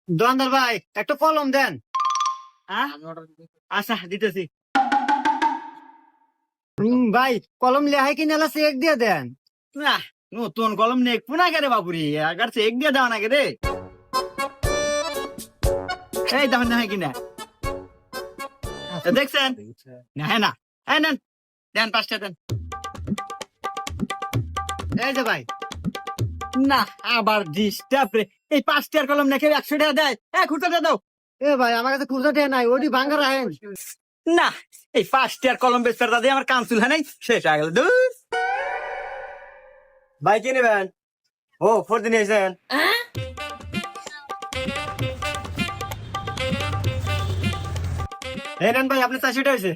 দোকানদার ভাই একটা কলম দেন। আচ্ছা দিতেছি। ভাই কলম লেহাই কিনে চেক দিয়ে দেন। না নতুন কলম নেই পুনা কে রে বাপুরি আগার চেক দিয়ে দাও না কে রে। এই দেখেন না কিনা দেখছেন না? হ্যাঁ না হ্যাঁ নেন দেন 5টা দেন। এই যে ভাই না আবার ডিস্টার্ব রে। এই 5টার কলম নাকি 100 টাকা দেয়? খুঁড়তে দাও। এ ভাই আমার কাছে খুচরা টেয়া নাই, ওটি ভাঙ্গা রাখেন। না এই 5টার কলম বেচতে দাদা আমার কাউন্সিল হয় নাই, শেষ হয়ে গেল। দূর ভাই কি নেবেন? ও 4 দিন এসেছেন। এই নেন ভাই, আপনি 400 টাকা হয়েছে।